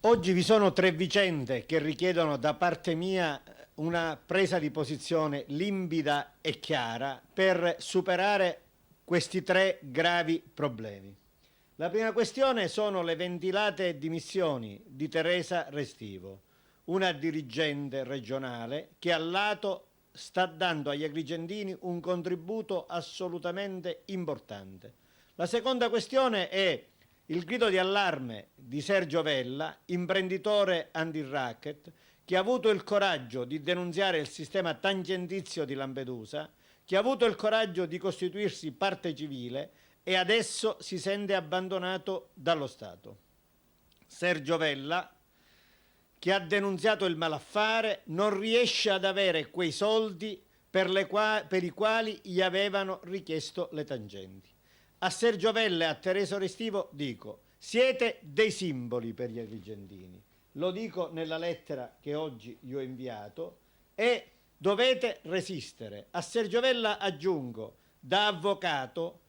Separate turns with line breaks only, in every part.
Oggi vi sono tre vicende che richiedono da parte mia una presa di posizione limpida e chiara per superare questi tre gravi problemi. La prima questione sono le ventilate dimissioni di Teresa Restivo, una dirigente regionale che al lato sta dando agli agrigentini un contributo assolutamente importante. La seconda questione è il grido di allarme di Sergio Vella, imprenditore anti-racket, che ha avuto il coraggio di denunziare il sistema tangentizio di Lampedusa, che ha avuto il coraggio di costituirsi parte civile e adesso si sente abbandonato dallo Stato. Sergio Vella, che ha denunziato il malaffare, non riesce ad avere quei soldi per i quali gli avevano richiesto le tangenti. A Sergio Vella e a Teresa Restivo dico: siete dei simboli per gli agrigentini. Lo dico nella lettera che oggi gli ho inviato e dovete resistere. A Sergio Vella aggiungo, da avvocato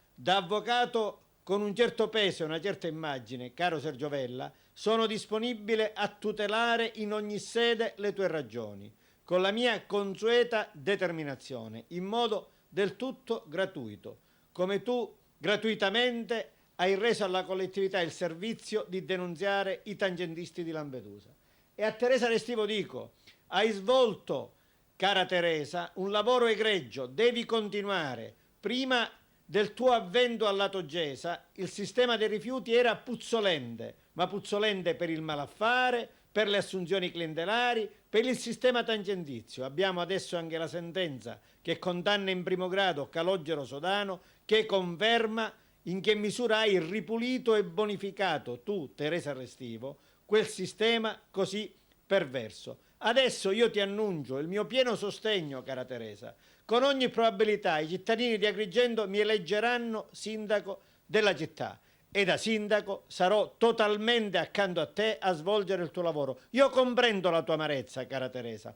con un certo peso e una certa immagine, caro Sergio Vella, sono disponibile a tutelare in ogni sede le tue ragioni, con la mia consueta determinazione, in modo del tutto gratuito, come tu gratuitamente hai reso alla collettività il servizio di denunziare i tangentisti di Lampedusa. E a Teresa Restivo dico: hai svolto, cara Teresa, un lavoro egregio, devi continuare. Prima del tuo avvento al lato Gesa, il sistema dei rifiuti era puzzolente, ma puzzolente per il malaffare, per le assunzioni clientelari, per il sistema tangentizio. Abbiamo adesso anche la sentenza che condanna in primo grado Calogero Sodano, che conferma in che misura hai ripulito e bonificato tu, Teresa Restivo, quel sistema così perverso. Adesso io ti annuncio il mio pieno sostegno, cara Teresa. Con ogni probabilità i cittadini di Agrigento mi eleggeranno sindaco della città e da sindaco sarò totalmente accanto a te a svolgere il tuo lavoro. Io comprendo la tua amarezza, cara Teresa,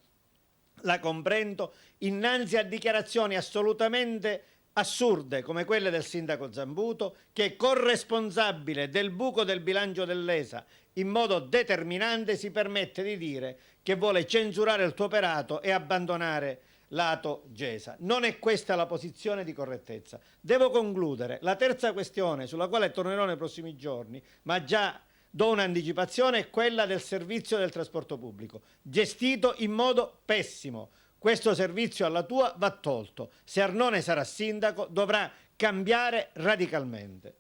la comprendo innanzi a dichiarazioni assolutamente assurde come quelle del sindaco Zambuto, che corresponsabile del buco del bilancio dell'ESA in modo determinante si permette di dire che vuole censurare il tuo operato e abbandonare lato Gesa. Non è questa la posizione di correttezza. Devo concludere. La terza questione, sulla quale tornerò nei prossimi giorni, ma già do un'anticipazione, è quella del servizio del trasporto pubblico, gestito in modo pessimo. Questo servizio alla tua va tolto. Se Arnone sarà sindaco dovrà cambiare radicalmente.